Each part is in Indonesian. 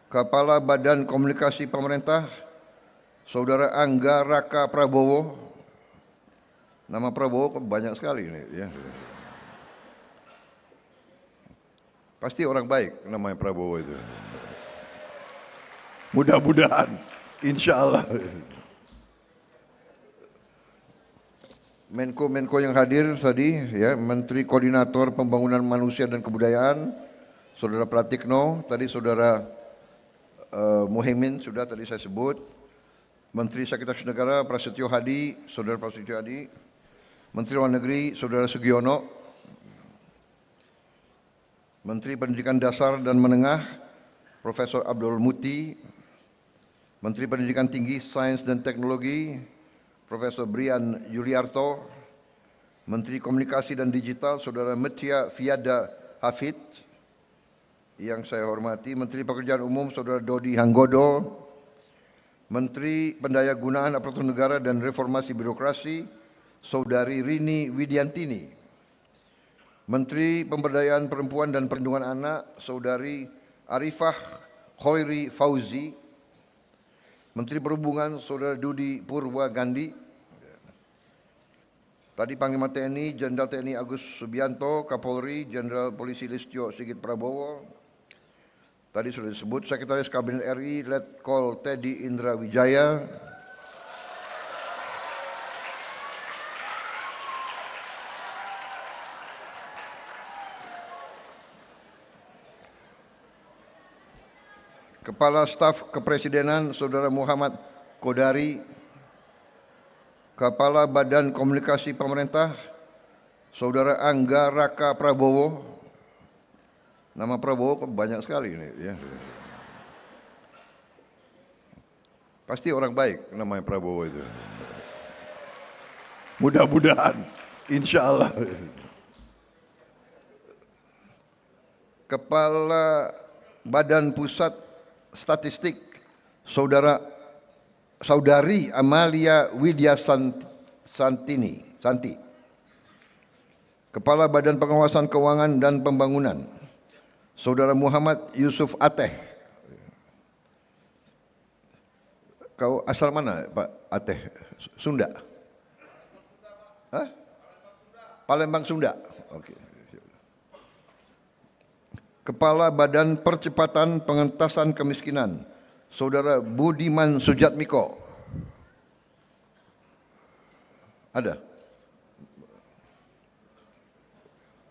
Kepala Badan Komunikasi Pemerintah, Saudara Angga Raka Prabowo. Nama Prabowo banyak sekali ini, ya. Pasti orang baik namanya Prabowo itu. Mudah-mudahan, insya Allah. Menko-menko yang hadir tadi, ya, Menteri Koordinator Pembangunan Manusia dan Kebudayaan, Saudara Pratikno, tadi Saudara Muhaimin sudah tadi saya sebut, Menteri Sekretaris Negara Prasetyo Hadi, Saudara Prasetyo Hadi, Menteri Luar Negeri Saudara Sugiono, Menteri Pendidikan Dasar dan Menengah Profesor Abdul Muti, Menteri Pendidikan Tinggi, Sains dan Teknologi Profesor Brian Yuliarto, Menteri Komunikasi dan Digital Saudara Metia Fiada Hafid, yang saya hormati Menteri Pekerjaan Umum Saudara Dodi Hanggodo, Menteri Pendayagunaan Aparatur Negara dan Reformasi Birokrasi Saudari Rini Widiantini, Menteri Pemberdayaan Perempuan dan Perlindungan Anak Saudari Arifah Khoiri Fauzi, Menteri Perhubungan Saudara Dudi Purwagandi, tadi Panglima TNI Jenderal TNI Agus Subianto, Kapolri Jenderal Polisi Listio Sigit Prabowo, tadi sudah disebut Sekretaris Kabinet RI Letkol Teddy Indra Wijaya, Kepala Staf Kepresidenan Saudara Muhammad Kodari, Kepala Badan Komunikasi Pemerintah Saudara Angga Raka Prabowo. Nama Prabowo banyak sekali ini, ya. Pasti orang baik namanya Prabowo itu. Mudah-mudahan, insya Allah. Kepala Badan Pusat Statistik Saudari Amalia Widya Santi, Kepala Badan Pengawasan Keuangan dan Pembangunan Saudara Muhammad Yusuf Ateh. Kau asal mana Pak Ateh? Sunda? Hah? Palembang Sunda. Oke. Kepala Badan Percepatan Pengentasan Kemiskinan Saudara Budiman Sujatmiko. Ada?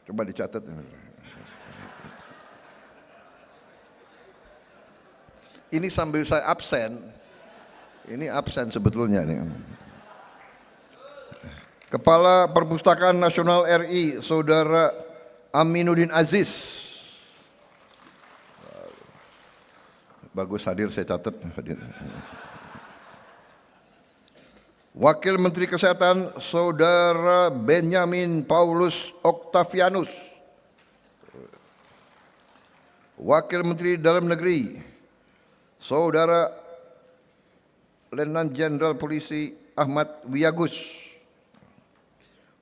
Coba dicatat. Ini sambil saya absen, ini absen sebetulnya nih. Kepala Perpustakaan Nasional RI Saudara Aminuddin Aziz. Bagus hadir, saya catat hadir. Wakil Menteri Kesehatan Saudara Benyamin Paulus Octavianus. Wakil Menteri Dalam Negeri Saudara Letnan Jenderal Polisi Ahmad Wiyagus.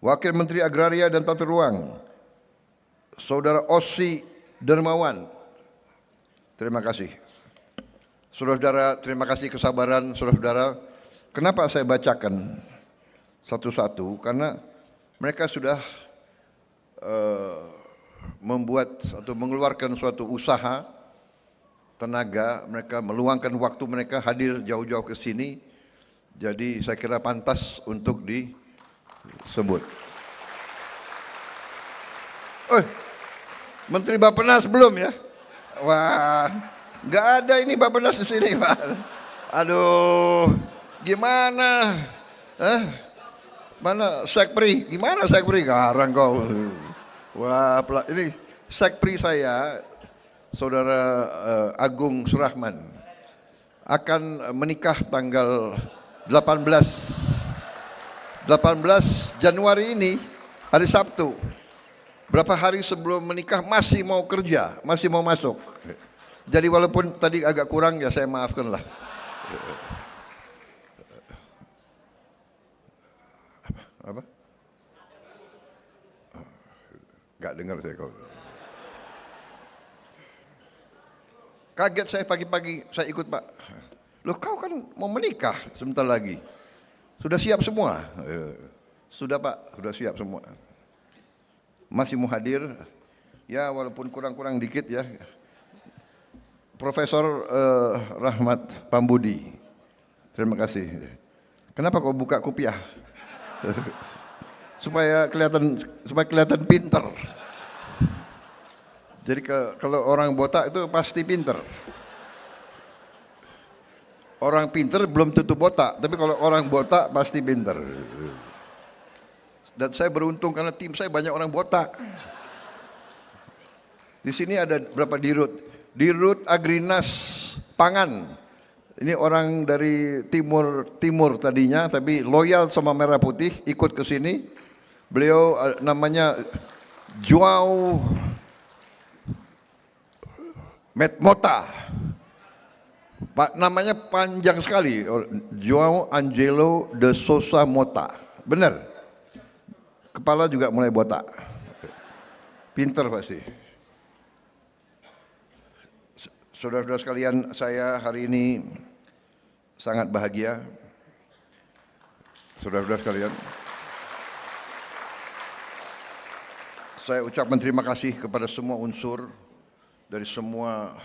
Wakil Menteri Agraria dan Tata Ruang Saudara Ossi Dermawan. Terima kasih. Saudara-saudara, terima kasih kesabaran saudara-saudara. Kenapa saya bacakan satu-satu? Karena mereka sudah membuat atau mengeluarkan suatu usaha, tenaga, mereka meluangkan waktu mereka hadir jauh-jauh ke sini. Jadi saya kira pantas untuk disebut. Menteri Bappenas belum ya? Wah, nggak ada ini Bappenas di sini, Pak. Aduh, gimana? Mana Sekpri? Gimana Sekpri? Garang kau. Wah, ini Sekpri saya, Saudara Agung Surahman, akan menikah tanggal 18 Januari ini, hari Sabtu. Berapa hari sebelum menikah masih mau kerja, masih mau masuk. Jadi walaupun tadi agak kurang ya saya maafkan lah. Apa? Gak dengar saya kau. Kaget saya pagi-pagi, saya ikut Pak. Loh kau kan mau menikah sebentar lagi. Sudah siap semua? Sudah Pak, sudah siap semua. Masih mau hadir? Ya walaupun kurang-kurang dikit ya. Profesor Rahmat Pambudi. Terima kasih. Kenapa kau buka kopiah? supaya kelihatan pinter. Jadi kalau orang botak itu pasti pinter. Orang pinter belum tentu botak, tapi kalau orang botak pasti pinter. Dan saya beruntung karena tim saya banyak orang botak. Di sini ada berapa dirut? Dirut Agrinas Pangan. Ini orang dari timur tadinya, tapi loyal sama Merah Putih, ikut ke sini. Beliau namanya Joao Mota. Pak namanya panjang sekali, Joao Angelo de Sousa Mota. Benar. Kepala juga mulai botak. Pinter pasti. Saudara-saudara sekalian, saya hari ini sangat bahagia. Saudara-saudara sekalian, saya ucapkan terima kasih kepada semua unsur dari semua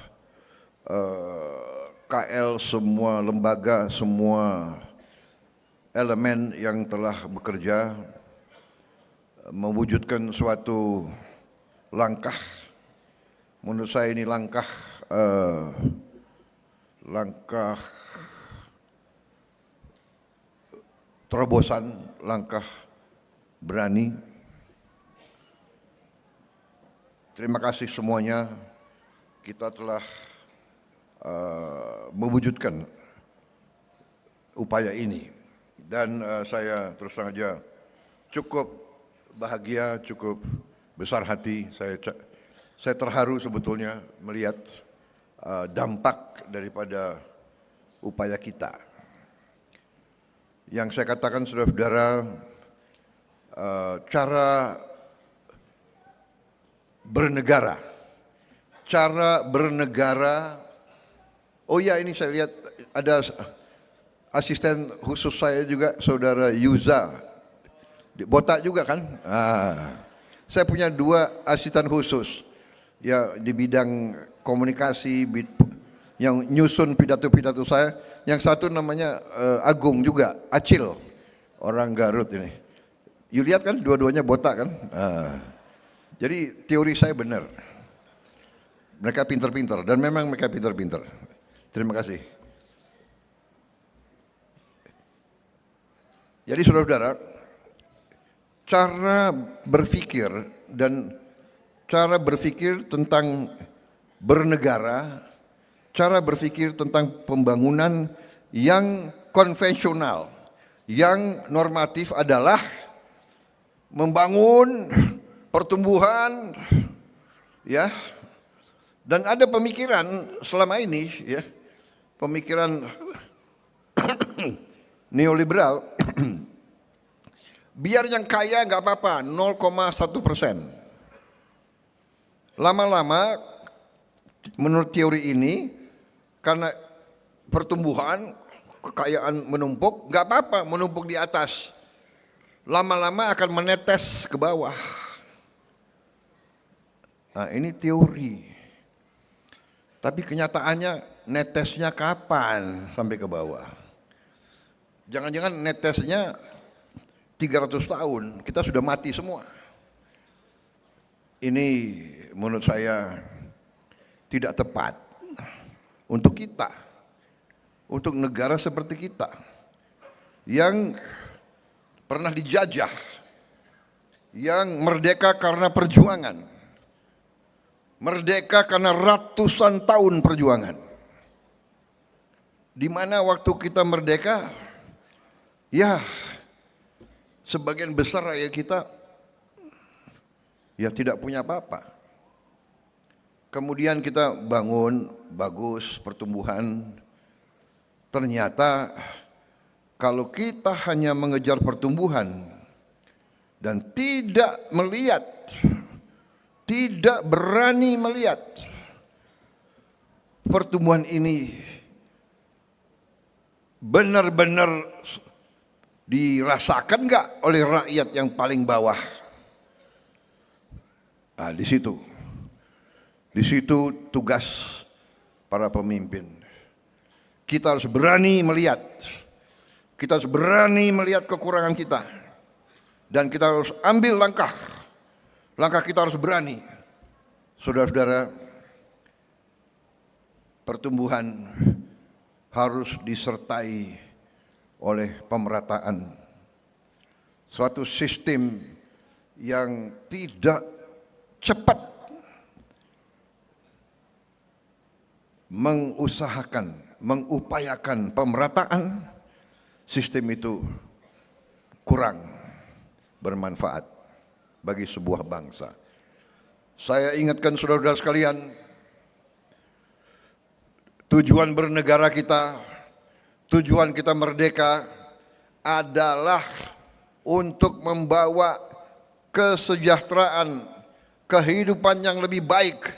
KL, semua lembaga, semua elemen yang telah bekerja mewujudkan suatu langkah. Menurut saya ini langkah terobosan, langkah berani. Terima kasih semuanya. Kita telah mewujudkan upaya ini dan saya terus terang saja cukup bahagia, cukup besar hati. Saya terharu sebetulnya melihat dampak daripada upaya kita. Yang saya katakan saudara-saudara, cara bernegara. Oh ya, ini saya lihat ada asisten khusus saya juga, saudara Yuza, botak juga kan? Saya punya 2 asisten khusus, ya di bidang komunikasi, yang nyusun pidato-pidato saya. Yang satu namanya Agung juga, Acil, orang Garut ini. You lihat kan, dua-duanya botak kan? Jadi teori saya benar. Mereka pinter-pinter, dan memang mereka pinter-pinter. Terima kasih. Jadi saudara-saudara, cara berpikir tentang bernegara, cara berpikir tentang pembangunan yang konvensional, yang normatif adalah membangun pertumbuhan, ya. Dan ada pemikiran selama ini, ya, pemikiran neoliberal, biar yang kaya nggak apa-apa, 0,1%. Lama-lama, menurut teori ini, karena pertumbuhan, kekayaan menumpuk, nggak apa-apa menumpuk di atas. Lama-lama akan menetes ke bawah. Nah, ini teori. Tapi kenyataannya netesnya kapan sampai ke bawah? Jangan-jangan netesnya 300 tahun, kita sudah mati semua. Ini menurut saya tidak tepat untuk kita, untuk negara seperti kita yang pernah dijajah, yang merdeka karena perjuangan, merdeka karena ratusan tahun perjuangan. Di mana waktu kita merdeka, ya sebagian besar rakyat kita ya tidak punya apa-apa. Kemudian kita bangun, bagus pertumbuhan. Ternyata kalau kita hanya mengejar pertumbuhan dan tidak melihat, tidak berani melihat pertumbuhan ini benar-benar dirasakan nggak oleh rakyat yang paling bawah? Nah, di situ tugas para pemimpin. Kita harus berani melihat, kita harus berani melihat kekurangan kita, dan kita harus ambil langkah. Langkah kita harus berani. Saudara-saudara, pertumbuhan harus disertai oleh pemerataan. Suatu sistem yang tidak cepat mengupayakan pemerataan, sistem itu kurang bermanfaat bagi sebuah bangsa. Saya ingatkan saudara-saudara sekalian, tujuan bernegara kita, tujuan kita merdeka adalah untuk membawa kesejahteraan, kehidupan yang lebih baik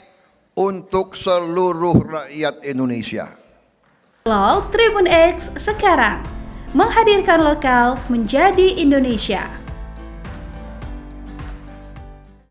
untuk seluruh rakyat Indonesia. Tribun X sekarang menghadirkan lokal menjadi Indonesia.